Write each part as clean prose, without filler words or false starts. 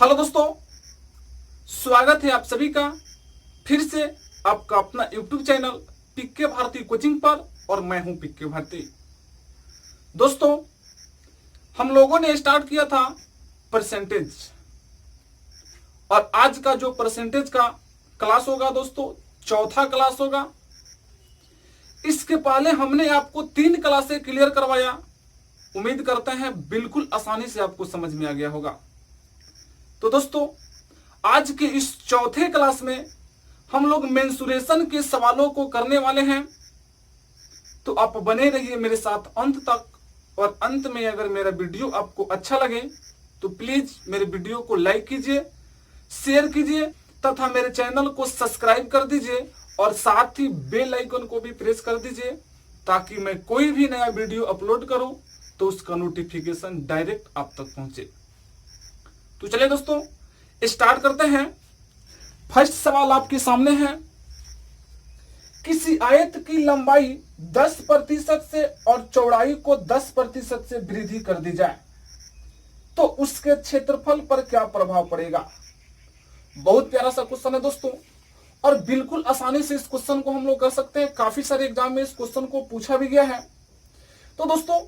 Hello दोस्तों, स्वागत है आप सभी का फिर से आपका अपना YouTube channel PK Bharti coaching पर। और मैं हूं पीके भारती। दोस्तों, हम लोगों ने स्टार्ट किया था परसेंटेज, और आज का जो परसेंटेज का क्लास होगा दोस्तों, चौथा क्लास होगा। इसके पहले हमने आपको 3 क्लासें क्लियर करवाया। उम्मीद करते हैं बिल्कुल आसानी से आपको समझ में आ गया होगा। तो दोस्तों, आज के इस चौथे क्लास में हम लोग मेंसुरेशन के सवालों को करने वाले हैं। तो आप बने रहिए मेरे साथ अंत तक। और अंत में अगर मेरा वीडियो आपको अच्छा लगे तो प्लीज मेरे वीडियो को लाइक कीजिए, शेयर कीजिए तथा मेरे चैनल को सब्सक्राइब कर दीजिए और साथ ही बेल आइकन को भी प्रेस कर दीजिए, ताकि मैं कोई भी नया वीडियो अपलोड करूं तो उसका नोटिफिकेशन डायरेक्ट आप तक पहुंचे। तो चलिए दोस्तों, स्टार्ट करते हैं। फर्स्ट सवाल आपके सामने है। किसी आयत की लंबाई 10% से और चौड़ाई को 10% से वृद्धि कर दी जाए तो उसके क्षेत्रफल पर क्या प्रभाव पड़ेगा। बहुत प्यारा सा क्वेश्चन है दोस्तों, और बिल्कुल आसानी से इस क्वेश्चन को हम लोग कर सकते हैं। काफी सारे एग्जाम में इस क्वेश्चन को पूछा भी गया है। तो दोस्तों,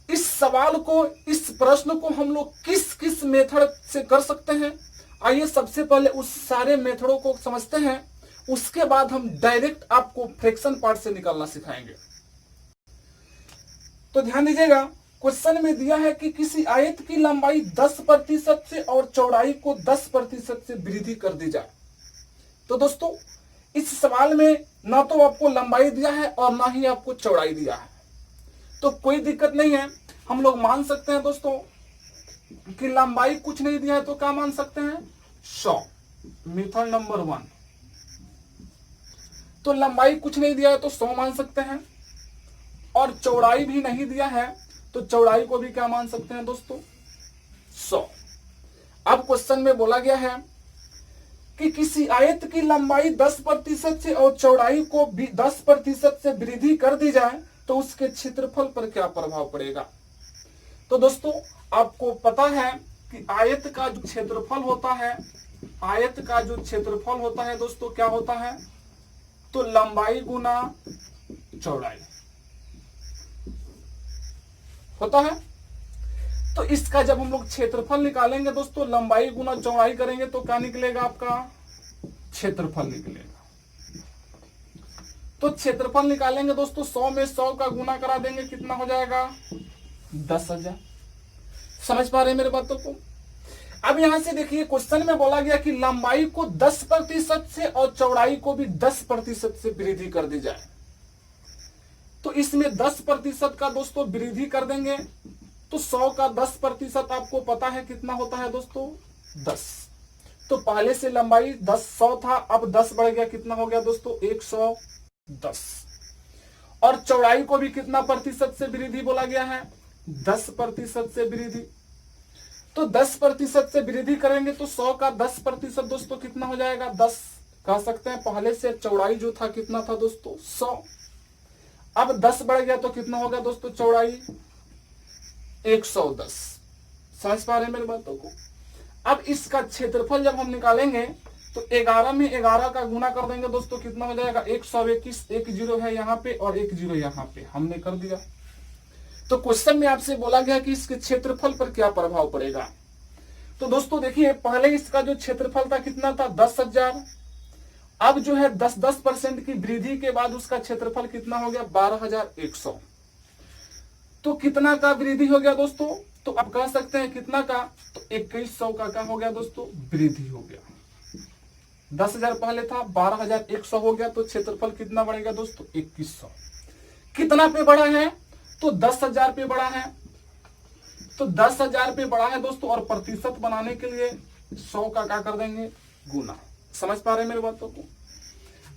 इस सवाल को, इस प्रश्न को हम लोग किस किस मेथड से कर सकते हैं, आइए सबसे पहले उस सारे मेथडों को समझते हैं। उसके बाद हम डायरेक्ट आपको फ्रैक्शन पार्ट से निकालना सिखाएंगे। तो ध्यान दीजिएगा, क्वेश्चन में दिया है कि किसी आयत की लंबाई 10% से और चौड़ाई को 10% से वृद्धि कर दी जाए। तो दोस्तों, इस सवाल में ना तो आपको लंबाई दिया है और ना ही आपको चौड़ाई दिया है, तो कोई दिक्कत नहीं है। हम लोग मान सकते हैं दोस्तों कि लंबाई कुछ नहीं दिया है तो क्या मान सकते हैं, 100। Method number 1। तो लंबाई कुछ नहीं दिया है तो 100 मान सकते हैं, और चौड़ाई भी नहीं दिया है तो चौड़ाई को भी क्या मान सकते हैं दोस्तों, 100। अब क्वेश्चन में बोला गया है कि किसी आयत की लंबाई 10% से और चौड़ाई को भी 10% से वृद्धि कर दी जाए तो उसके क्षेत्रफल पर क्या प्रभाव पड़ेगा। तो दोस्तों, आपको पता है कि आयत का जो क्षेत्रफल होता है, आयत का जो क्षेत्रफल होता है दोस्तों, क्या होता है, तो लंबाई गुना चौड़ाई होता है। तो इसका जब हम लोग क्षेत्रफल निकालेंगे दोस्तों, लंबाई गुना चौड़ाई करेंगे तो क्या निकलेगा, आपका क्षेत्रफल निकलेगा। तो क्षेत्रफल निकालेंगे दोस्तों, 100 में 100 का गुना करा देंगे, कितना हो जाएगा, 10,000। समझ पा रहे हैं मेरे बातों को। अब यहां से देखिए, क्वेश्चन में बोला गया कि लंबाई को 10% से और चौड़ाई को भी 10% से वृद्धि कर दी जाए। तो इसमें 10% का दोस्तों वृद्धि कर देंगे तो 100 का 10% आपको पता है कितना होता है दोस्तों, 10। तो पहले से लंबाई 100 था, अब 10 बढ़ गया, कितना हो गया दोस्तों, 110। और चौड़ाई को भी कितना प्रतिशत से वृद्धि बोला गया है, 10% से वृद्धि। तो 10% से वृद्धि करेंगे तो 100 का 10% दोस्तों कितना हो जाएगा, 10 कह सकते हैं। पहले से चौड़ाई जो था कितना था दोस्तों, 100। अब 10 बढ़ गया तो कितना होगा दोस्तों, चौड़ाई 110। समझ पा रहे हैं मेरी बातों को। अब इसका क्षेत्रफल जब हम निकालेंगे तो 11 में 11 का गुना कर देंगे दोस्तों, कितना हो जाएगा, 121। एक जीरो है यहाँ पे और एक जीरो यहाँ पे, हमने कर दिया। तो क्वेश्चन में आपसे बोला गया कि इसके क्षेत्रफल पर क्या प्रभाव पड़ेगा। तो दोस्तों देखिए, पहले इसका जो क्षेत्रफल था कितना था, 10,000। अब जो है 10% की वृद्धि के बाद उसका क्षेत्रफल कितना हो गया, 12,100। तो कितना का वृद्धि हो गया दोस्तों, तो आप कह सकते हैं कितना का, तो 2100 का क्या हो गया दोस्तों, वृद्धि हो गया। 10,000 पहले था, 12,100 हो गया, तो क्षेत्रफल कितना बढ़ेगा दोस्तों, 2100। कितना पे बढ़ा है, तो 10,000 पे बढ़ा है। तो 10,000 पे बढ़ा है दोस्तों, और प्रतिशत बनाने के लिए 100 का क्या कर देंगे, गुना। समझ पा रहे हैं मेरी बातों को।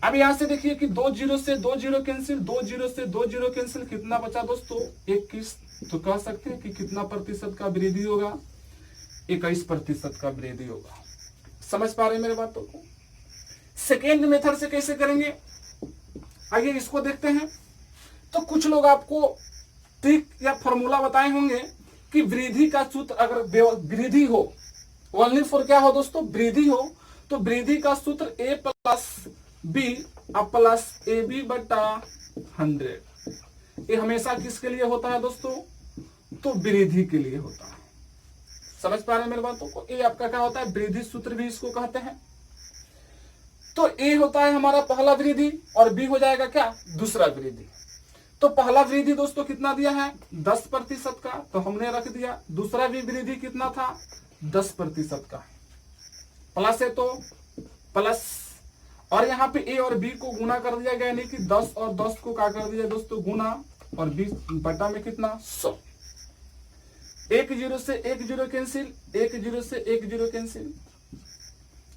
अब यहां से देखिए कि 2 जीरो से 2 जीरो कैंसिल, 2 जीरो से 2 जीरो कैंसिल, कितना बचा दोस्तों, 21। तो कह सकते हैं कि कितना प्रतिशत का वृद्धि होगा, 21% का वृद्धि होगा। समझ पा रहे हैं मेरी बातों को। सेकेंड मेथड से कैसे करेंगे, आइए इसको देखते हैं। तो कुछ लोग आपको ट्रिक या फॉर्मूला बताए होंगे कि वृद्धि का सूत्र, अगर वृद्धि हो ओनली फॉर क्या हो दोस्तों, वृद्धि हो। तो वृद्धि का सूत्र a plus B plus A B बटा 100। ये हमेशा किसके लिए होता है दोस्तों, तो वृद्धि के लिए होता है। समझ पा रहे हैं मेरी बातों को। ये आपका क्या होता है, वृद्धि सूत्र भी इसको कहते हैं। तो ए होता है हमारा पहला वृद्धि और बी हो जाएगा क्या, दूसरा वृद्धि। तो पहला वृद्धि दोस्तों कितना दिया है, 10% का, तो हमने रख दिया। दूसरा भी वृद्धि कितना था, 10% का। प्लस है तो प्लस, और यहाँ पे ए और बी को गुना कर दिया गया, यानी कि 10 और 10 को क्या कर दिया दोस्तों, गुना, और 20 बटा में कितना, 100। 1 0 से 1 0 कैंसिल, 1 0 से 1 0 कैंसिल।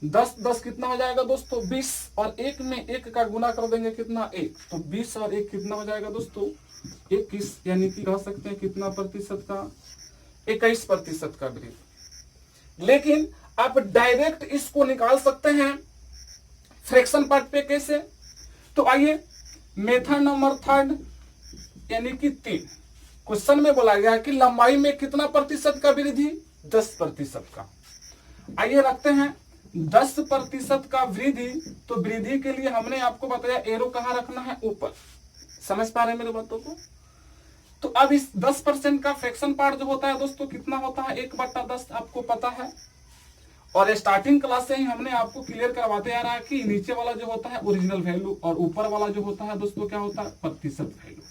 10 10 कितना हो जाएगा दोस्तों, 20, और 1 में 1 का गुना कर देंगे कितना, 1। तो 20 और 1 कितना हो जाएगा दोस्तों, 21, यानी कि कह सकते हैं कितना प्रतिशत का, 21% का वृद्धि। लेकिन आप डायरेक्ट इसको निकाल सकते हैं फ्रैक्शन पार्ट पे। कैसे, तो आइए मेथड नंबर 3 यानी कि 3। क्वेश्चन में बोला गया है कि लंबाई में कितना प्रतिशत का वृद्धि, 10% का। आइए रखते हैं 10% का वृद्धि। तो वृद्धि के लिए हमने आपको बताया एरो कहाँ रखना है, ऊपर। समझ पा रहे हैं मेरे बातों को। तो अब इस 10% का फ्रैक्शन पार्ट जो होता है दोस्तों कितना होता है, 1/10 आपको पता है। और स्टार्टिंग क्लास से ही हमने आपको क्लियर करवाते आ रहा है कि नीचे वाला जो होता है ओरिजिनल वैल्यू और ऊपर वाला जो होता है दोस्तों क्या होता है, प्रतिशत वैल्यू।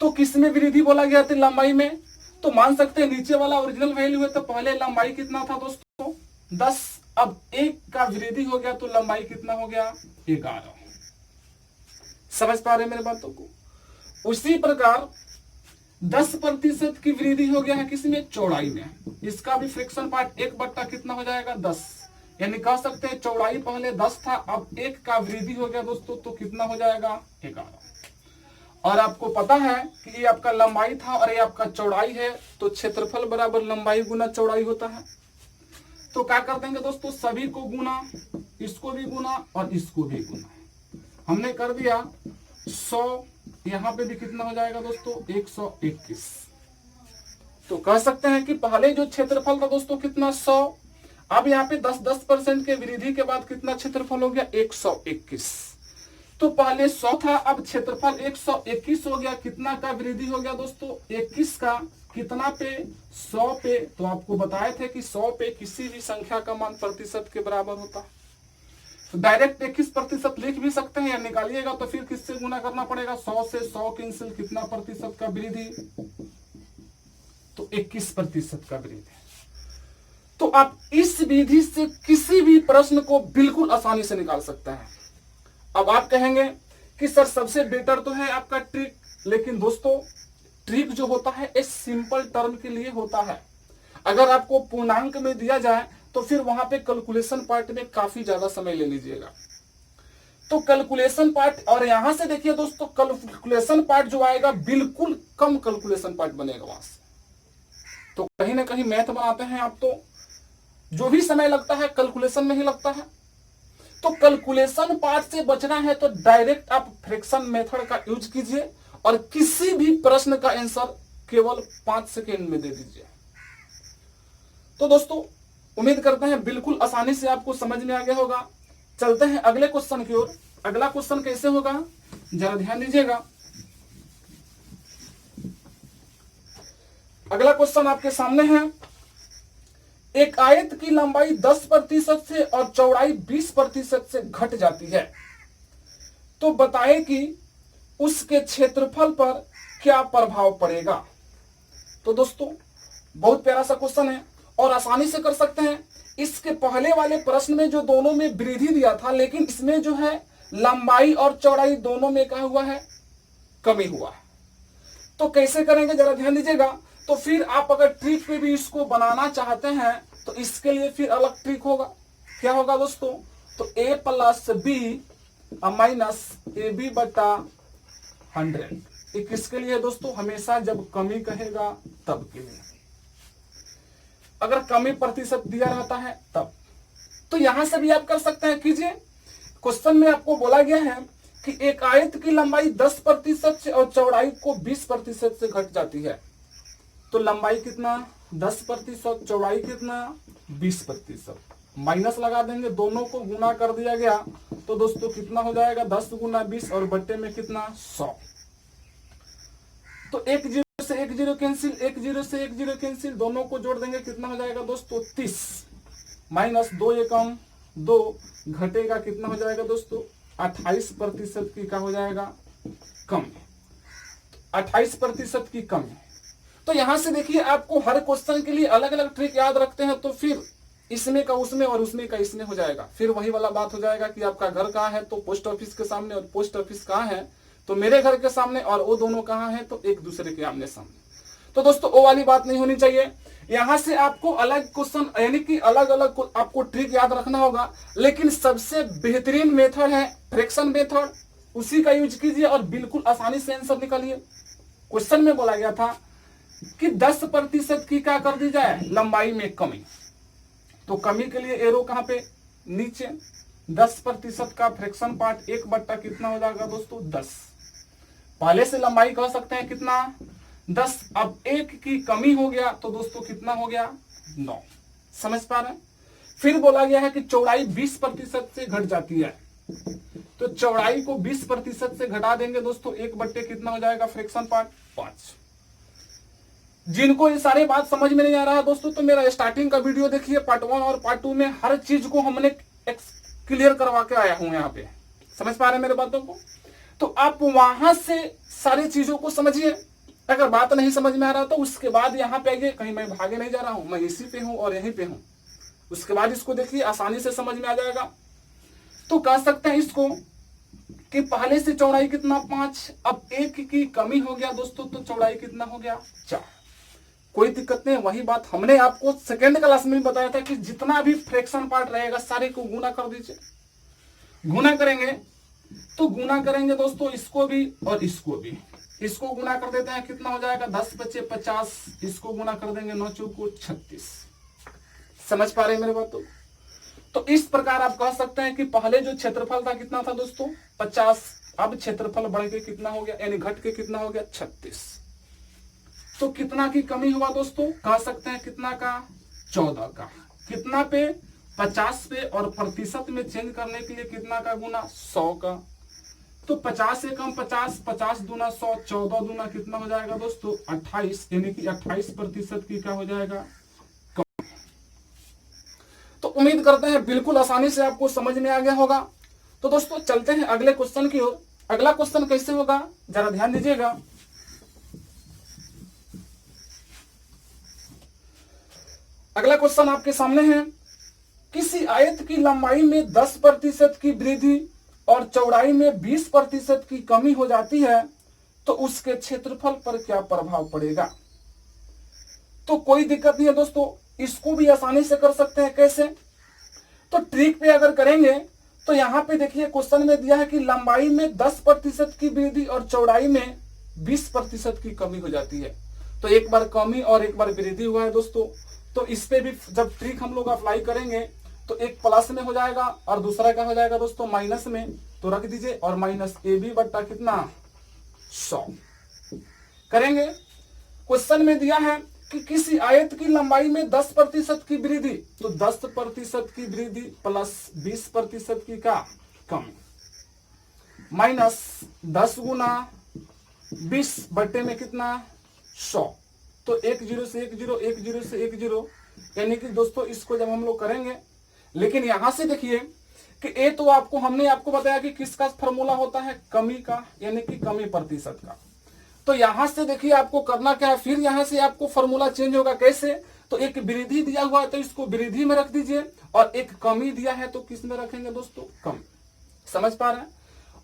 तो किसमें वृद्धि बोला गया था, लंबाई में। तो मान सकते हैं नीचे वाला ओरिजिनल वैल्यू है, तो पहले लंबाई कितना था दोस्तों, 10। अब 1 का वृद्धि हो गया तो लंबाई कितना हो गया, 11। समझ पा रहे हैं मेरे बातों को। उसी प्रकार 10% की वृद्धि हो गया है किसमें, चौड़ाई में। इसका भी फ्रैक्शन पार्ट 1 कितना हो जाएगा, 10। यानी कह सकते हैं चौड़ाई पहले 10 था, अब 1 का वृद्धि हो गया दोस्तों, तो कितना हो जाएगा, 11। और आपको पता है कि ये आपका लंबाई था और ये आपका चौड़ाई है, तो क्षेत्रफल बराबर लंबाई गुना चौड़ाई होता है। तो क्या कर देंगे दोस्तों, सभी को गुना, इसको भी गुना और इसको भी गुना। हमने कर दिया 100, यहाँ पे भी कितना हो जाएगा दोस्तों, 121। तो कह सकते हैं कि पहले जो क्षेत्रफल था दोस्तों कितना, 100। अब यहाँ पे 10% के वृद्धि के बाद कितना क्षेत्रफल हो गया, 121। तो पहले 100 था, अब क्षेत्रफल 121 हो गया। कितना का वृद्धि हो गया दोस्तों, 21 का। कितना पे, 100 पे। तो आपको बताए थे कि 100 पे किसी भी संख्या का मान प्रतिशत के बराबर होता है। तो डायरेक्ट 21% लिख भी सकते हैं, या निकालिएगा तो फिर किससे गुना करना पड़ेगा, 100 से 100 कैंसिल, कितना प्रतिशत का वृद्धि, तो 21% का वृद्धि। तो आप इस विधि से किसी भी प्रश्न को बिल्कुल आसानी से निकाल सकते हैं। अब आप कहेंगे कि सर सबसे बेटर तो है आपका ट्रिक, लेकिन दोस्तों ट्रिक जो होता है इस सिंपल टर्म के लिए होता है। अगर आपको पूर्णांक में दिया जाए तो फिर वहां पे कैलकुलेशन पार्ट में काफी ज्यादा समय ले लीजिएगा। तो कैलकुलेशन पार्ट, और यहां से देखिए दोस्तों कैलकुलेशन पार्ट जो आएगा बिल्कुल कम कैलकुलेशन पार्ट बनेगा वहां से। तो कहीं ना कहीं मैथ बनाते हैं आप, तो जो भी समय लगता है कैलकुलेशन में ही लगता है। तो कैलकुलेशन पार्ट से बचना है तो डायरेक्ट आप फ्रैक्शन मेथड का यूज कीजिए और किसी भी प्रश्न का आंसर केवल 5 सेकेंड में दे दीजिए। तो दोस्तों उम्मीद करते हैं बिल्कुल आसानी से आपको समझ में आ गया होगा। चलते हैं अगले क्वेश्चन की ओर। अगला क्वेश्चन कैसे होगा, जरा ध्यान दीजिएगा। अगला क्वेश्चन आपके सामने है। एक आयत की लंबाई 10% से और चौड़ाई 20% से घट जाती है, तो बताएं कि उसके क्षेत्रफल पर क्या प्रभाव पड़ेगा। तो दोस्तों बहुत प्यारा सा क्वेश्चन है और आसानी से कर सकते हैं। इसके पहले वाले प्रश्न में जो दोनों में वृद्धि दिया था, लेकिन इसमें जो है लंबाई और चौड़ाई दोनों में क्या हुआ है, कमी हुआ है। तो कैसे करेंगे जरा ध्यान दीजिएगा। तो फिर आप अगर ट्रिक पे भी इसको बनाना चाहते हैं तो इसके लिए फिर अलग ट्रिक होगा। क्या होगा दोस्तों, तो a plus B minus A B बटा 100। ये किसके लिए दोस्तों, हमेशा जब कमी कहेगा तब के लिए। अगर कमी प्रतिशत दिया रहता है तब। तो यहां से भी आप कर सकते हैं। कीजिए, क्वेश्चन में आपको बोला गया है कि एक आयत की लंबाई 10% से और चौड़ाई को 20% से घट जाती है, तो लंबाई कितना 10%, चौड़ाई कितना 20%, माइनस लगा देंगे, दोनों को गुना कर दिया गया तो दोस्तों कितना हो जाएगा 10 गुना 20 और बट्टे में कितना 100। तो 1 0 से 1 0 कैंसिल, 1 0 से 1 0 कैंसिल, दोनों को जोड़ देंगे कितना हो जाएगा दोस्तों 30, माइनस 2 एकम 2, घटेगा कितना हो जाएगा दोस्तों 28% की क्या हो जाएगा कम, 28% की कम है। तो यहां से देखिए आपको हर क्वेश्चन के लिए अलग अलग ट्रिक याद रखते हैं तो फिर इसमें का उसमें और उसमें का इसमें हो जाएगा। फिर वही वाला बात हो जाएगा कि आपका घर कहाँ है तो पोस्ट ऑफिस के सामने, और पोस्ट ऑफिस कहाँ है तो मेरे घर के सामने, और वो दोनों कहाँ हैं तो एक दूसरे के आमने सामने। तो दोस्तों वो वाली बात नहीं होनी चाहिए। यहां से आपको अलग क्वेश्चन यानी कि अलग अलग आपको ट्रिक याद रखना होगा, लेकिन सबसे बेहतरीन मेथड है फ्रैक्शन मेथड, उसी का यूज कीजिए और बिल्कुल आसानी से आंसर निकालिए। क्वेश्चन में बोला गया था कि 10% की क्या कर दी जाए लंबाई में कमी, तो कमी के लिए एरो कहां पे नीचे, 10% का फ्रैक्शन पार्ट 1 बट्टा कितना हो जाएगा दोस्तों 10, पहले से लंबाई कह सकते हैं कितना 10, अब 1 की कमी हो गया तो दोस्तों कितना हो गया 9, समझ पा रहे हैं। फिर बोला गया है कि चौड़ाई 20% से घट जाती है, तो चौड़ाई को 20% से घटा देंगे दोस्तों 1 बट्टे कितना हो जाएगा फ्रैक्शन पार्ट 5। जिनको ये सारी बात समझ में नहीं आ रहा है दोस्तों तो मेरा स्टार्टिंग का वीडियो देखिए, पार्ट 1 और पार्ट 2 में हर चीज को हमने क्लियर करवा के आया हूं यहाँ पे, समझ पा रहे हैं मेरे बातों को। तो आप वहां से सारी चीजों को समझिए, अगर बात नहीं समझ में आ रहा तो उसके बाद यहाँ पे आइए, कहीं मैं भागे नहीं जा रहा हूं, मैं इसी पे हूं और यहीं पे हूं, उसके बाद इसको देखिए आसानी से समझ में आ जाएगा। तो कह सकते हैं इसको कि पहले से चौड़ाई कितना 5, अब 1 की कमी हो गया दोस्तों तो चौड़ाई कितना हो गया 4, कोई दिक्कत नहीं। वही बात हमने आपको सेकेंड क्लास में भी बताया था कि जितना भी फ्रैक्शन पार्ट रहेगा सारे को गुना कर दीजिए। गुना करेंगे तो गुना करेंगे दोस्तों इसको भी और इसको भी, इसको गुना कर देते हैं कितना हो जाएगा 10 बचे 50, इसको गुना कर देंगे 9 चौको 36, समझ पा रहे हैं मेरे बातों। तो इस प्रकार आप कह सकते हैं कि पहले जो क्षेत्रफल था कितना था दोस्तों 50, अब क्षेत्रफल बढ़ के कितना हो गया यानी घट के कितना हो गया 36, तो कितना की कमी हुआ दोस्तों कह सकते हैं कितना का 14 का, कितना पे 50 पे, और प्रतिशत में चेंज करने के लिए कितना का गुना 100 का, तो 50 से कम 50, 50 दूना 100, 14 दूना कितना हो जाएगा दोस्तों 28, यानी कि 28% की क्या हो जाएगा कम। तो उम्मीद करते हैं बिल्कुल आसानी से आपको समझ में आ गया होगा। तो दोस्तों चलते हैं अगले क्वेश्चन की ओर। अगला क्वेश्चन कैसे होगा जरा ध्यान दीजिएगा। अगला क्वेश्चन आपके सामने है, किसी आयत की लंबाई में 10% की वृद्धि और चौड़ाई में 20% की कमी हो जाती है तो उसके क्षेत्रफल पर क्या प्रभाव पड़ेगा। तो कोई दिक्कत नहीं है दोस्तों, इसको भी आसानी से कर सकते हैं। कैसे, तो ट्रिक पे अगर करेंगे तो यहां पे देखिए क्वेश्चन में दिया है कि लंबाई में 10% की वृद्धि और चौड़ाई में 20% की कमी हो जाती है, तो एक बार कमी और एक बार वृद्धि हुआ है दोस्तों। तो इस पे भी जब ट्रिक हम लोग अप्लाई करेंगे तो एक प्लस में हो जाएगा और दूसरा क्या हो जाएगा दोस्तों माइनस में, तो रख दीजिए और माइनस ए बी बट्टा कितना 100 करेंगे। क्वेश्चन में दिया है कि किसी आयत की लंबाई में 10% की वृद्धि, तो 10% की वृद्धि प्लस 20% की क्या कम, माइनस 10 गुना 20 बट्टे में कितना 100, तो 1 0 से 1 0, 1 0 से 1 0, यानी कि दोस्तों इसको जब हम लोग करेंगे, लेकिन यहां से देखिए कि ए तो हमने आपको बताया कि किसका फॉर्मूला होता है कमी का, यानी कि कमी प्रतिशत का। तो यहां से देखिए आपको करना क्या है, फिर यहां से आपको फॉर्मूला चेंज होगा। कैसे, तो एक वृद्धि दिया हुआ है तो इसको वृद्धि में रख दीजिए, और एक कमी दिया है तो किस में रखेंगे दोस्तों कम, समझ पा रहे हैं।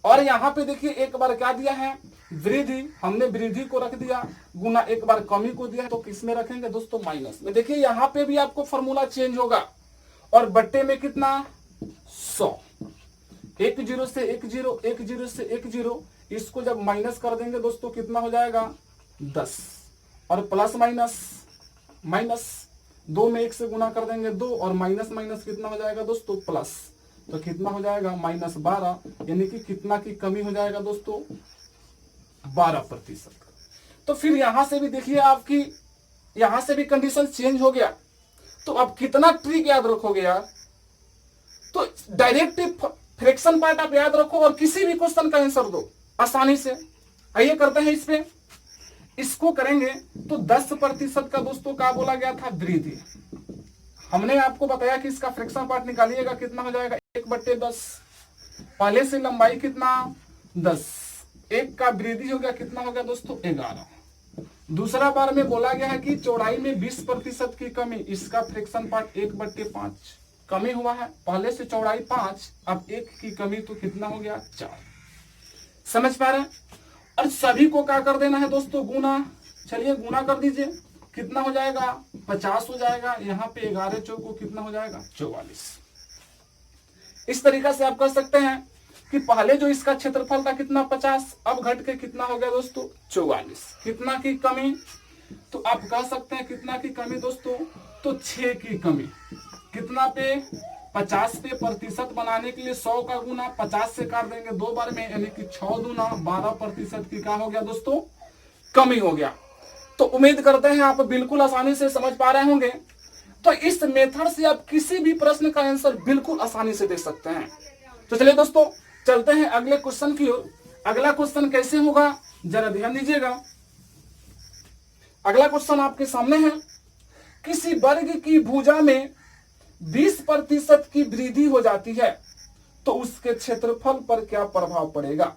और यहाँ पे देखिए एक बार क्या दिया है वृद्धि, हमने वृद्धि को रख दिया गुना एक बार कमी को दिया, तो किस में रखेंगे दोस्तों माइनस में। देखिए यहाँ पे भी आपको फॉर्मूला चेंज होगा, और बट्टे में कितना 100, 1 0 से 1 0, 1 0 से 1 0, इसको जब माइनस कर देंगे दोस्तों कितना हो जाएगा 10, और प्लस माइनस माइनस 2 में 1 से गुना कर देंगे 2, और माइनस माइनस कितना हो जाएगा दोस्तों प्लस, तो कितना हो जाएगा -12, यानी कि कितना की कमी हो जाएगा दोस्तों 12%। तो फिर यहां से भी देखिए आपकी यहां से भी कंडीशन चेंज हो गया। तो अब कितना ट्रिक याद रखोगे यार, तो डायरेक्ट फ्रैक्शन पार्ट आप याद रखो और किसी भी क्वेश्चन का आंसर दो आसानी से। आइए करते हैं इस पे, इसको करेंगे तो 10% का दोस्तों क्या बोला गया था, वृद्धि। हमने आपको बताया कि इसका फ्रैक्शन पार्ट निकालिएगा, कितना हो जाएगा 1/10। पहले से लंबाई कितना 10, एक का वृद्धि हो गया, कितना हो गया दोस्तों 11। दूसरा बार में बोला गया है कि चौड़ाई में 20% की कमी, इसका फ्रैक्शन पार्ट 1/5 कमी हुआ है। पहले से चौड़ाई 5, अब 1 की कमी तो कितना हो गया 4। समझ पा रहे हैं? और सभी को क्या कर देना है दोस्तों, गुना। चलिए गुना कर दीजिए, कितना हो जाएगा 50 हो जाएगा। यहाँ पे 11 चौको कितना हो जाएगा 44। इस तरीका से आप कर सकते हैं कि पहले जो इसका क्षेत्रफल था कितना 50, अब घट के कितना हो गया दोस्तों 44। कितना की कमी, तो आप कह सकते हैं कितना की कमी दोस्तों, तो 6 की कमी। कितना पे 50 पे प्रतिशत बनाने के लिए 100 का गुना 50 से काट देंगे 2 बार में, यानी कि 6 दूना 12% की क्या हो गया दोस्तों, कमी हो गया। तो उम्मीद करते हैं आप बिल्कुल आसानी से समझ पा रहे होंगे। तो इस मेथड से आप किसी भी प्रश्न का आंसर बिल्कुल आसानी से दे सकते हैं। तो चलिए दोस्तों चलते हैं अगले क्वेश्चन की ओर। अगला क्वेश्चन कैसे होगा जरा ध्यान दीजिएगा। अगला क्वेश्चन आपके सामने है, किसी वर्ग की भुजा में 20% की वृद्धि हो जाती है तो उसके क्षेत्रफल पर क्या प्रभाव पड़ेगा।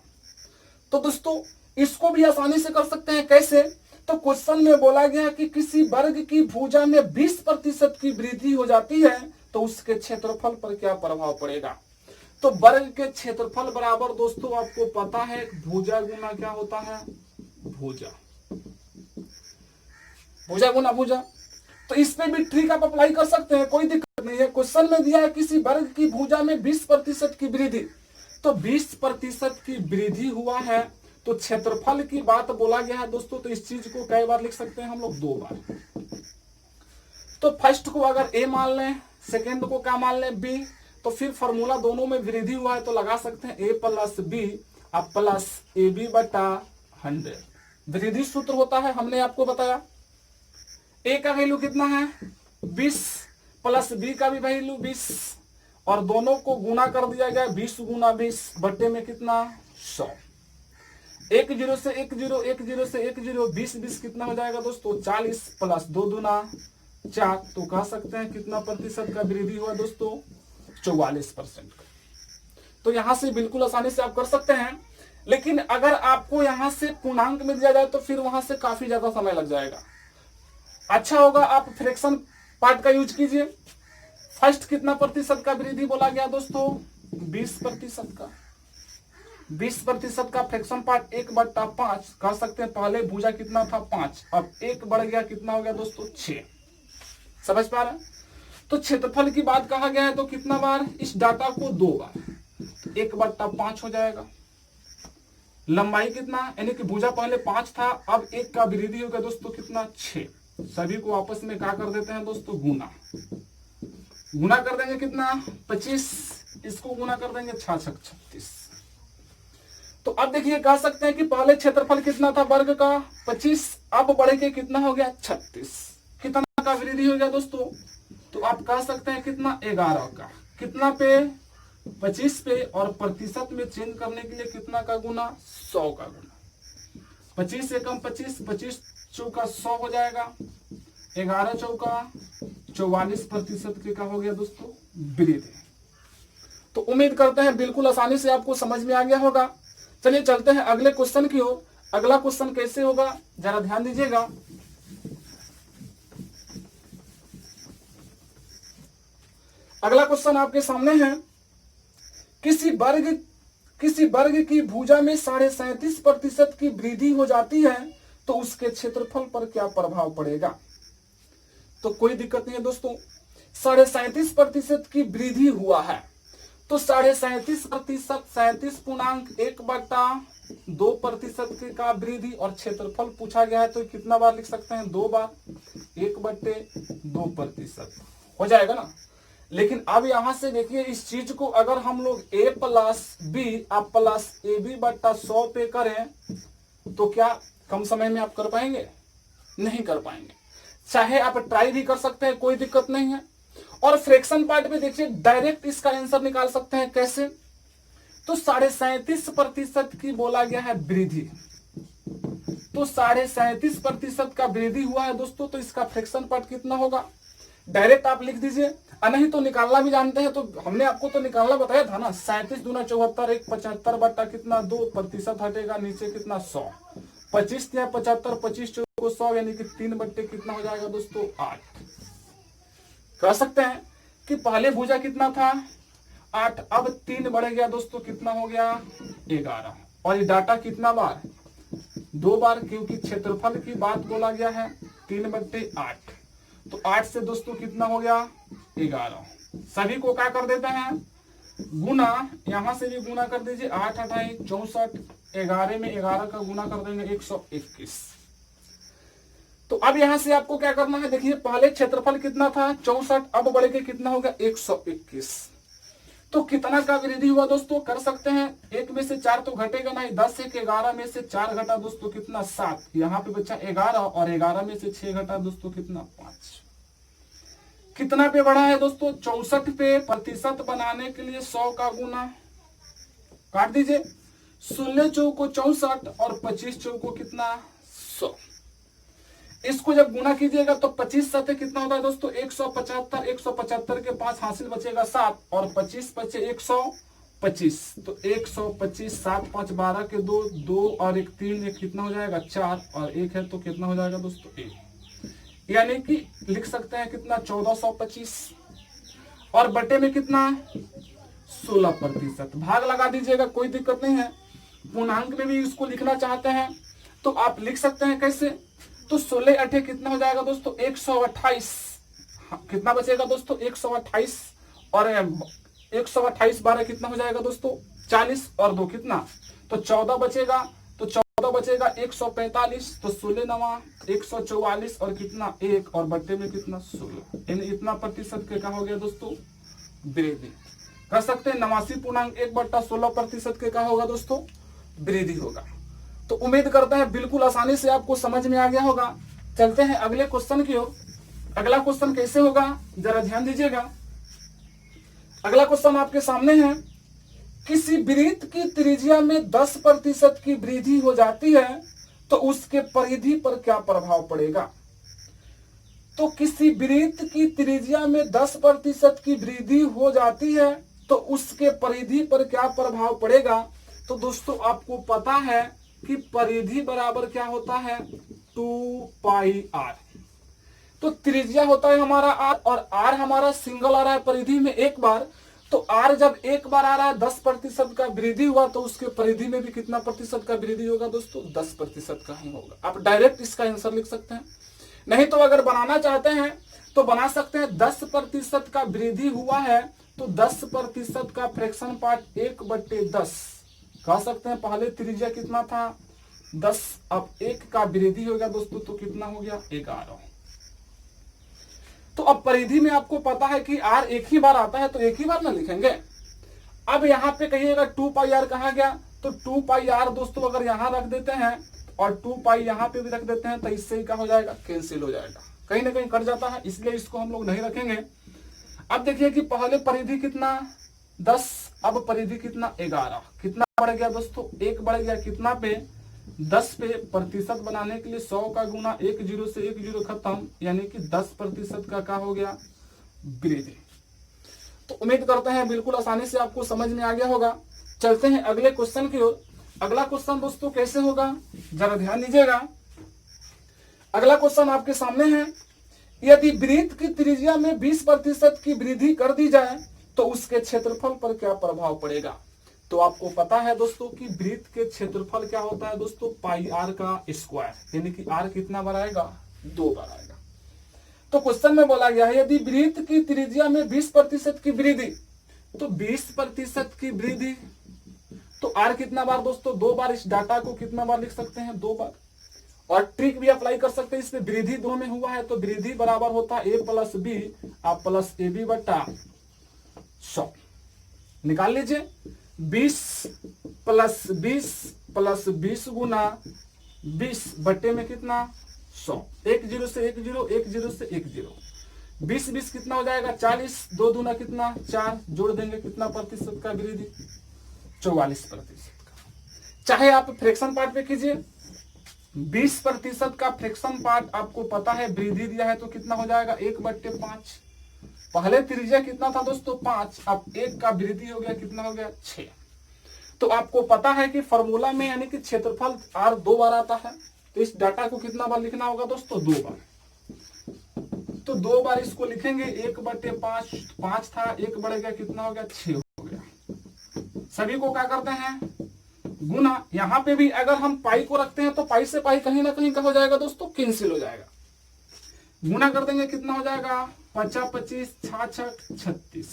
तो दोस्तों इसको भी आसानी से कर सकते हैं। कैसे, तो क्वेश्चन में बोला गया कि किसी वर्ग की भुजा में 20% की वृद्धि हो जाती है तो उसके क्षेत्रफल पर क्या प्रभाव पड़ेगा। तो वर्ग के क्षेत्रफल बराबर दोस्तों आपको पता है भुजा गुना क्या होता है, भुजा। भुजा गुना भुजा। तो इस पे भी ट्रिक आप अप्लाई कर सकते हैं, कोई दिक्कत नहीं है। क्वेश्चन में दिया है किसी वर्ग की भुजा में 20% की वृद्धि, तो 20% की वृद्धि हुआ है तो क्षेत्रफल की बात बोला गया है दोस्तों। तो इस चीज को कई बार लिख सकते हैं हम लोग, 2 बार। तो फर्स्ट को अगर ए मान लें, सेकेंड को क्या मान लें बी, तो फिर फॉर्मूला दोनों में वृद्धि हुआ है तो लगा सकते हैं a + b अब प्लस AB/100। वृद्धि सूत्र होता है, हमने आपको बताया। a का वैल्यू कितना है 20 प्लस b का भी वैल्यू 20 और दोनों को गुना कर दिया गया 20 गुना 20 बट्टे में कितना 100। 1 0 से 1 0 1 0 से 1 0 20 20 कितना हो जाएगा दोस्तों 40 प्लस 2 दूना 4। तो कह सकते हैं कितना प्रतिशत का वृद्धि हुआ दोस्तों 44%। तो यहां से बिल्कुल आसानी से आप कर सकते हैं। लेकिन अगर आपको यहां से पूर्णांक में दिया जाए तो फिर वहां से काफी ज्यादा समय लग जाएगा। अच्छा होगा आप फ्रैक्शन पार्ट का यूज कीजिए। फर्स्ट कितना प्रतिशत का वृद्धि बोला गया दोस्तों 20% का। 20% का फ्रैक्शन पार्ट 1/5 कह सकते हैं। पहले भुजा कितना था 5, अब 1 बढ़ गया, कितना हो गया दोस्तों 6। समझ पा रहे हैं? तो क्षेत्रफल की बात कहा गया है तो कितना बार इस डाटा को 2 बार, 1/5 हो जाएगा। लंबाई कितना, यानी कि भुजा पहले 5 था, अब 1 का वृद्धि हो गया दोस्तों कितना 6। सभी को आपस में क्या कर देते हैं दोस्तों गुना। गुना कर देंगे कितना 25, इसको गुना कर देंगे 6 6 36। तो अब देखिए कह सकते हैं कि पहले क्षेत्रफल कितना था वर्ग का 25, अब बढ़ के कितना हो गया 36। कितना का वृद्धि हो गया दोस्तों, तो आप कह सकते हैं कितना 11 का। कितना पे 25 पे, और प्रतिशत में चेंज करने के लिए कितना का गुना 100 का गुना। 25 से कम 25, 25 चौका 100 हो जाएगा, 11 चौका 44% के का हो गया दोस्तों वृद्धि। तो उम्मीद करते हैं बिल्कुल आसानी से आपको समझ में आ गया होगा। चलिए चलते हैं अगले क्वेश्चन की ओर। अगला क्वेश्चन कैसे होगा जरा ध्यान दीजिएगा। अगला क्वेश्चन आपके सामने है, किसी वर्ग की भुजा में 37.5% की वृद्धि हो जाती है तो उसके क्षेत्रफल पर क्या प्रभाव पड़ेगा। तो कोई दिक्कत नहीं है दोस्तों, 37.5% की वृद्धि हुआ है तो 37.5% 37.1/2% का वृद्धि, और क्षेत्रफल पूछा गया है तो कितना बार लिख सकते हैं 2 बार, 1/2% हो जाएगा ना। लेकिन अब यहां से देखिए इस चीज को अगर हम लोग a + b अब प्लस AB/100 पे करें तो क्या कम समय में आप कर पाएंगे, नहीं कर पाएंगे। चाहे आप ट्राई भी कर सकते हैं, कोई दिक्कत नहीं है। और फ्रैक्शन पार्ट में देखिए डायरेक्ट इसका आंसर निकाल सकते हैं। कैसे? तो 37.5% की बोला गया है वृद्धि, तो 37.5% का वृद्धि हुआ है दोस्तों, तो इसका फ्रैक्शन पार्ट कितना होगा? डायरेक्ट आप लिख दीजिए, नहीं तो निकालना भी जानते हैं, तो हमने आपको तो निकालना बताया था ना। 37 दूना 74, 1 75 बटा कितना 2% हटेगा नीचे कितना 100, 25 या 75, 25 को 100 यानी कि 3 बट्टे कितना हो जाएगा दोस्तों 8। कह सकते हैं कि पहले भुजा कितना था 8, अब 3 बढ़ गया दोस्तों, कितना हो गया 11। और ये डाटा कितना बार? 2 बार, क्योंकि क्षेत्रफल की बात बोला गया है 3/8। तो 8 से दोस्तों कितना हो गया 11। सभी को क्या कर देते हैं गुना, यहां से भी गुना कर दीजिए, 8 8 64, 11 में 11 का गुना कर देंगे 121। तो अब यहां से आपको क्या करना है, देखिए पहले क्षेत्रफल कितना था 64, अब बढ़ के कितना हो गया 121। तो कितना का वृद्धि हुआ दोस्तों? कर सकते हैं 1 में से 4 तो घटेगा नहीं, 10 1 11 में से 4 घटा दोस्तों कितना 7, यहाँ पे बचा 11, और 11 में से 6 घटा दोस्तों कितना 5। कितना पे बढ़ा है दोस्तों? 64 पे। प्रतिशत बनाने के लिए 100 का गुना काट दीजिए, 16 चौको 64 और 25 चौको कितना 100। इसको जब गुना कीजिएगा तो 25 साथे कितना होता है दोस्तों 175, 175 के 5 हासिल बचेगा 7, और 25 बचे 125, तो 125, 7 5 12 के 2 2 और 1 3, एक कितना हो जाएगा 4, और 1 है तो कितना हो जाएगा दोस्तों 1, यानी कि लिख सकते हैं कितना 1425, और बटे में कितना 16%। भाग लगा दीजिएगा, कोई दिक्कत नहीं है। पूर्णांक में भी इसको लिखना चाहते हैं तो आप लिख सकते हैं। कैसे? तो 16 8 कितना हो जाएगा दोस्तों 128, कितना बचेगा दोस्तों 128, और 128 12 कितना हो जाएगा दोस्तों 40, और 2 कितना, तो 14 बचेगा, तो 14 बचेगा 145, तो 16 9 144, और कितना 1, और बट्टे में कितना 16, यानी इतना प्रतिशत के क्या हो गया दोस्तों वृद्धि। कर सकते हैं 89.1/16% के क्या होगा दोस्तों वृद्धि होगा। तो उम्मीद करता है बिल्कुल आसानी से आपको समझ में आ गया होगा। चलते हैं अगले क्वेश्चन की ओर। अगला क्वेश्चन कैसे होगा जरा ध्यान दीजिएगा। अगला क्वेश्चन आपके सामने है, किसी वृत्त की त्रिज्या में 10% की वृद्धि हो जाती है तो उसके परिधि पर क्या प्रभाव पड़ेगा? तो किसी वृत्त की त्रिज्या में 10% की वृद्धि हो जाती है तो उसके परिधि पर क्या प्रभाव पड़ेगा? तो दोस्तों आपको पता है कि परिधि बराबर क्या होता है 2πr। तो त्रिज्या होता है हमारा r, और r हमारा सिंगल आ रहा है परिधि में एक बार, तो r जब एक बार आ रहा है 10% का वृद्धि हुआ तो उसके परिधि में भी कितना प्रतिशत का वृद्धि होगा दोस्तों 10% का ही होगा। आप डायरेक्ट इसका आंसर लिख सकते हैं, नहीं तो अगर बनाना चाहते हैं तो बना सकते हैं 10% का वृद्धि हुआ है तो 10% का फ्रैक्शन पार्ट 1/10 कह सकते हैं। पहले त्रिज्या कितना था 10, अब 1 का वृद्धि हो गया दोस्तों तो कितना हो गया 11। तो अब परिधि में आपको पता है कि r एक ही बार आता है तो एक ही बार ना लिखेंगे। अब यहाँ पे कहिएगा 2πr कहा गया, तो 2πr दोस्तों अगर यहाँ रख देते हैं और 2π यहाँ पे भी रख देते हैं तो इससे ही क्या हो जाएगा कैंसिल हो जाएगा, कहीं ना कहीं कट जाता है, इसलिए इसको हम लोग नहीं रखेंगे। अब देखिए कि पहले परिधि कितना 10, अब परिधि कितना 11, कितना बढ़ गया दोस्तों 1 बढ़ गया, कितना पे 10 पे। प्रतिशत बनाने के लिए 100 का गुना, 1 0 से 1 0 खत्म, यानी कि 10% का क्या हो गया वृद्धि। तो उम्मीद करते हैं बिल्कुल आसानी से आपको समझ में आ गया होगा। चलते हैं अगले क्वेश्चन की ओर। अगला क्वेश्चन दोस्तों कैसे होगा जरा ध्यान दीजिएगा। अगला क्वेश्चन आपके सामने है, यदि वृत्त की त्रिज्या में 20% की वृद्धि कर दी जाए तो उसके क्षेत्रफल पर क्या प्रभाव पड़ेगा? तो आपको पता है दोस्तों कि वृत्त के क्षेत्रफल क्या होता है दोस्तों πr का स्क्वायर, यानी कि r कितना बार आएगा 2 बार आएगा। तो क्वेश्चन में बोला गया है यदि वृत्त की त्रिज्या में 20% की वृद्धि, तो 20% की वृद्धि तो r कितना बार दोस्तों 2 बार। इस डाटा को कितना बार लिख सकते हैं 2 बार। और ट्रिक भी अप्लाई कर सकते हैं, इसमें वृद्धि 2 में हुआ है तो वृद्धि बराबर होता है a + b आप प्लस ab बटा 100 निकाल लीजिए। 20 + 20 + 20 गुना 20 बटे में कितना 100, एक जीरो से एक जीरो, एक जीरो से एक जीरो, 20 20 कितना हो जाएगा 40, 2 दूना कितना 4, जोड़ देंगे कितना प्रतिशत का वृद्धि 44% का। चाहे आप फ्रैक्शन पार्ट पे कीजिए, 20% का फ्रैक्शन पार्ट आपको पता है वृद्धि दिया है तो कितना हो जाएगा 1/5। पहले त्रिज्या कितना था दोस्तों 5, अब 1 का वृद्धि हो गया कितना हो गया 6। तो आपको पता है कि फॉर्मूला में यानी कि क्षेत्रफल r 2 बार आता है, तो इस डाटा को कितना बार लिखना होगा दोस्तों 2 बार। तो 2 बार इसको लिखेंगे 1/5, 5 था 1 बढ़ गया कितना हो गया 6 हो गया। सभी को क्या करते हैं गुना, यहाँ पे भी अगर हम पाई को रखते हैं तो पाई से पाई कहीं ना कहीं क्या हो जाएगा दोस्तों कैंसिल हो जाएगा। गुना कर देंगे कितना हो जाएगा 50 25 66 36।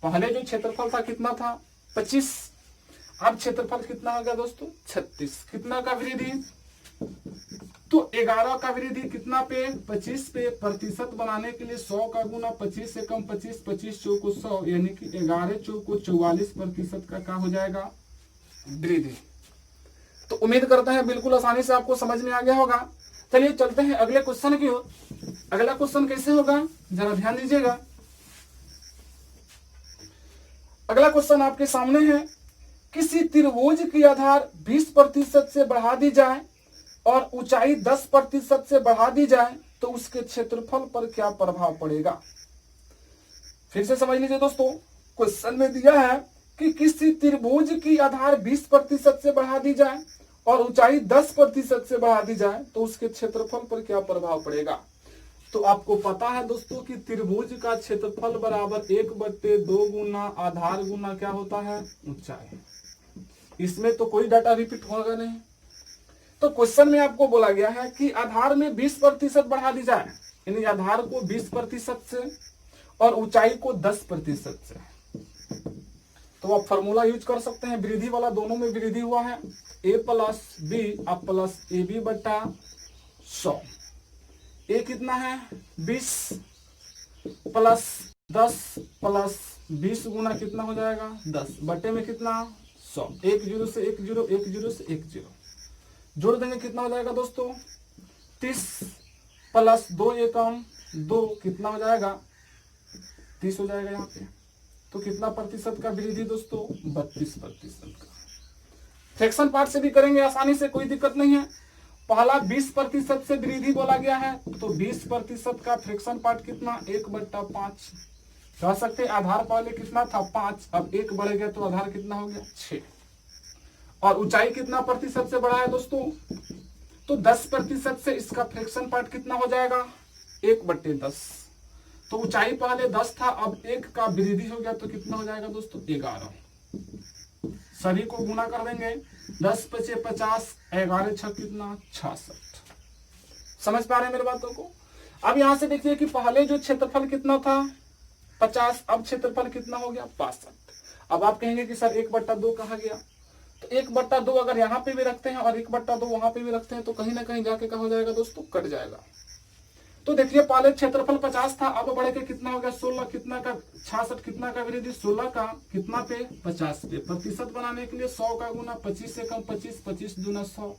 पहले जो क्षेत्रफल था कितना था 25, अब क्षेत्रफल कितना हो गया दोस्तों 36। कितना का वृद्धि तो 11 का वृद्धि कितना पे 25 पे, प्रतिशत बनाने के लिए 100 का गुना 25 से कम 25, 25 चौको 100 यानी कि 11 चौको 44% का क्या हो जाएगा वृद्धि। तो उम्मीद करते हैं बिल्कुल आसानी से आपको समझ में आ गया होगा। चलिए चलते हैं अगले क्वेश्चन की ओर। अगला क्वेश्चन कैसे होगा जरा ध्यान दीजिएगा। अगला क्वेश्चन आपके सामने है, किसी त्रिभुज की आधार 20% से बढ़ा दी जाए और ऊंचाई 10% से बढ़ा दी जाए तो उसके क्षेत्रफल पर क्या प्रभाव पड़ेगा। फिर से समझ लीजिए दोस्तों, क्वेश्चन में दिया है कि किसी त्रिभुज की आधार 20% से बढ़ा दी जाए और ऊंचाई 10% से बढ़ा दी जाए तो उसके क्षेत्रफल पर क्या प्रभाव पड़ेगा। तो आपको पता है दोस्तों कि त्रिभुज का क्षेत्रफल बराबर 1/2 गुना आधार गुना क्या होता है ऊंचाई। इसमें तो कोई डाटा रिपीट होगा नहीं। तो क्वेश्चन में आपको बोला गया है कि आधार में 20% बढ़ा दी जाए, यानी आधार को 20% से और ऊंचाई को 10% से। तो आप फॉर्मूला यूज कर सकते हैं, वृद्धि वाला दोनों में वृद्धि हुआ है, a प्लस बी अब प्लस AB बटा 100। ए कितना है 20 प्लस 10 प्लस 20 गुना कितना हो जाएगा 10 बटे में कितना 100, 1 जीरो से 1 जीरो, 1 जीरो से 1 जीरो, जोड़ देंगे कितना हो जाएगा दोस्तों 30 प्लस 2 एकम 2 कितना हो जाएगा 30 हो जाएगा यहाँ पे। तो कितना प्रतिशत का वृद्धि दोस्तों 32% का। फ्रैक्शन पार्ट से भी करेंगे आसानी से, कोई दिक्कत नहीं है। पहला 20% से वृद्धि बोला गया है तो 20% का फ्रैक्शन पार्ट कितना 1/5 कह सकते हैं। आधार पहले कितना था 5, अब 1 बढ़ गया तो आधार कितना हो गया 6। और ऊंचाई कितना प्रतिशत से बढ़ा है दोस्तों तो 10% से इसका फ्रैक्शन पार्ट कितना हो जाएगा 1/10। तो ऊंचाई पहले 10 था, अब 1 का वृद्धि हो गया तो कितना हो जाएगा दोस्तों 11। सभी को गुना कर देंगे 10 × 50, 11 6 कितना 66। समझ पा रहे हैं मेरी बातों को। अब यहां से देखिए कि पहले जो क्षेत्रफल कितना था 50, अब क्षेत्रफल कितना हो गया 65। अब आप कहेंगे कि सर 1/2 कहा गया, तो 1/2 अगर यहाँ पे भी रखते हैं और 1/2 वहां पे भी रखते हैं तो कहीं ना कहीं जाके क्या हो जाएगा दोस्तों कट जाएगा। तो देखिए पहले क्षेत्रफल 50 था, अब बढ़ के कितना हो गया 16, कितना का 66 कितना का वृद्धि 16 का कितना पे 50 पे। प्रतिशत बनाने के लिए 100 का गुना 25 से कम 25, 25 दूना 100,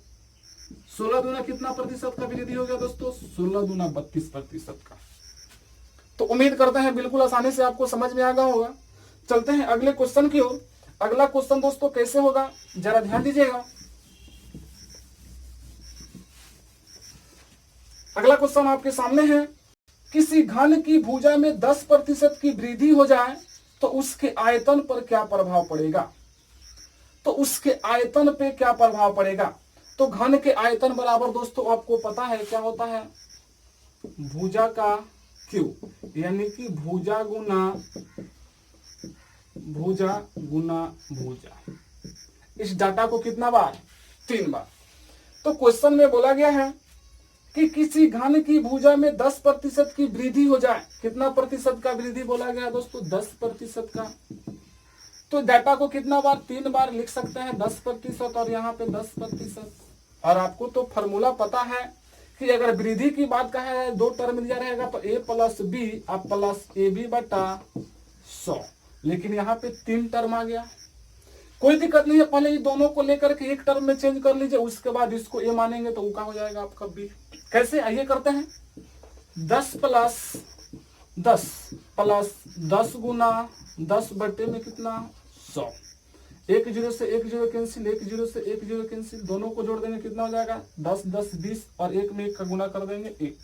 16 दूना कितना प्रतिशत का वृद्धि हो गया दोस्तों 16 दूना 32% का। तो उम्मीद करते हैं बिल्कुल आसानी से आपको समझ में आ गया होगा। चलते हैं अगले क्वेश्चन की ओर। अगला क्वेश्चन दोस्तों कैसे होगा जरा ध्यान दीजिएगा। अगला क्वेश्चन आपके सामने है, किसी घन की भुजा में 10% की वृद्धि हो जाए तो उसके आयतन पर क्या प्रभाव पड़ेगा। तो उसके आयतन पे क्या प्रभाव पड़ेगा। तो घन के आयतन बराबर दोस्तों आपको पता है क्या होता है भुजा का क्यू, यानी कि भुजा गुना भुजा गुना भुजा। इस डाटा को कितना बार 3 बार। तो क्वेश्चन में बोला गया है कि किसी घन की भुजा में 10% की वृद्धि हो जाए। कितना प्रतिशत का वृद्धि बोला गया दोस्तों 10% का। तो डाटा को कितना बार 3 बार लिख सकते हैं 10% और यहाँ पे 10%। और आपको तो फॉर्मूला पता है कि अगर वृद्धि की बात कहा है 2 टर्म दिया रहेगा तो a प्लस बी अब प्लस AB बटा 100, लेकिन यहाँ पे 3 टर्म आ गया। कोई दिक्कत नहीं है, पहले ये दोनों को लेकर के एक टर्म में चेंज कर लीजिए, उसके बाद इसको a मानेंगे तो वो क्या हो जाएगा आपका b। कैसे, आइए करते हैं। 10 प्लस 10 गुना 10 बटे में कितना 100। एक जीरो से एक जीरो कैंसिल, एक जीरो से एक जीरो कैंसिल, दोनों को जोड़ देंगे कितना हो जाएगा 10 10 20 और एक में एक का गुना कर देंगे 1,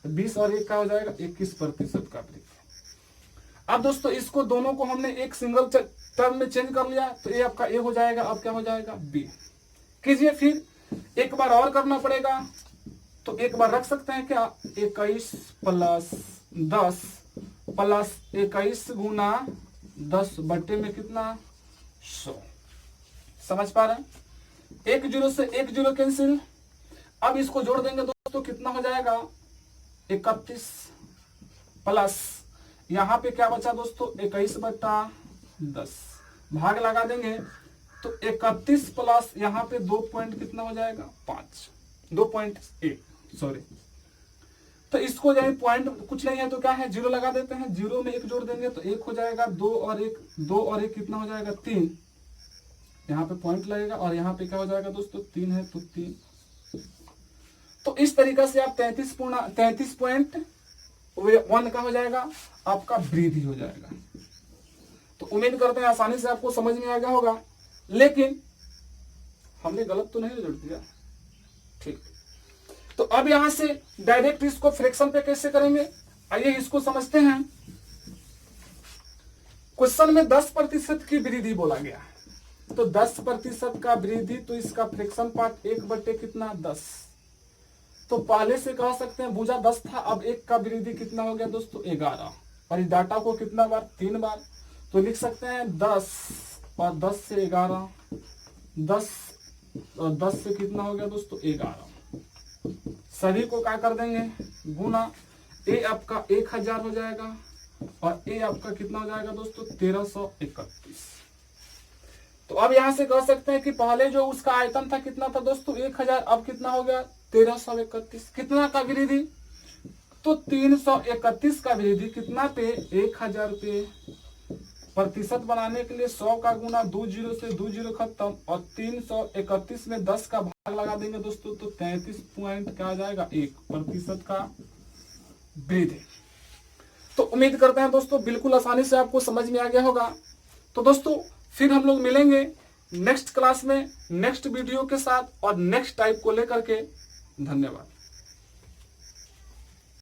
20 और 1 का हो जाएगा 21% का वृद्धि। अब दोस्तों इसको दोनों को हमने एक सिंगल टर्म में चेंज कर लिया, तो ये आपका ए हो जाएगा, अब क्या हो जाएगा बी। कीजिए फिर एक बार और करना पड़ेगा, तो एक बार रख सकते हैं क्या 21 प्लस 10 प्लस 21 गुना 10 बटे में कितना 100। समझ पा रहे हैं, एक जीरो से एक जीरो कैंसिल। अब इसको जोड़ देंगे दोस्तों कितना हो जाएगा 31 प्लस यहाँ पे क्या बचा दोस्तों 21 बटा 10, भाग लगा देंगे तो 31 प्लस यहाँ पे 2 पॉइंट कितना हो जाएगा 5, 2.1 सॉरी। तो इसको जाए पॉइंट कुछ नहीं है तो क्या है जीरो लगा देते हैं, जीरो में एक जोड़ देंगे तो 1 हो जाएगा, 2 और 1 कितना हो जाएगा 3, यहाँ पे पॉइंट लगेगा और यहाँ पे क्या हो जाएगा दोस्तों 3 है तो 3। तो इस तरीके से आप 33.1 का हो जाएगा आपका वृद्धि हो जाएगा। तो उम्मीद करते हैं आसानी से आपको समझ में आ गया होगा, लेकिन हमने गलत तो नहीं जोड़ दिया, ठीक। तो अब यहां से डायरेक्ट इसको फ्रैक्शन पे कैसे करेंगे, आइए इसको समझते हैं। क्वेश्चन में 10% की वृद्धि बोला गया है, तो 10% का वृद्धि, तो इसका फ्रैक्शन पार्ट 1 बटे कितना 10। तो पहले से कह सकते हैं भुजा 10 था, अब 1 का वृद्धि कितना हो गया दोस्तों 11, और इस डाटा को कितना बार 3 बार, तो लिख सकते हैं 10 और 10 से 11, 10 और 10 से कितना हो गया दोस्तों 11। सभी को क्या कर देंगे गुना, ए आपका 1000 हो जाएगा और ए आपका कितना हो जाएगा दोस्तों 1331। तो अब यहां से कह सकते हैं कि पहले जो उसका आयतन था कितना था दोस्तों 1000, अब कितना हो गया 1331। कितना का वृद्धि, तो 331 का वृद्धि कितना पे 1000 पे। प्रतिशत बनाने के लिए 100 का गुना 2 जीरो से 2 जीरो खत्म, और 331 में 10 का भाग लगा देंगे दोस्तों, तो 33 पॉइंट क्या आ जाएगा 1% का वृद्धि। तो उम्मीद करते हैं दोस्तों बिल्कुल आसानी से आपको समझ में आ गया होगा। तो दोस्तों फिर हम लोग मिलेंगे नेक्स्ट क्लास में नेक्स्ट वीडियो के साथ और नेक्स्ट टाइप को लेकर के। धन्यवाद।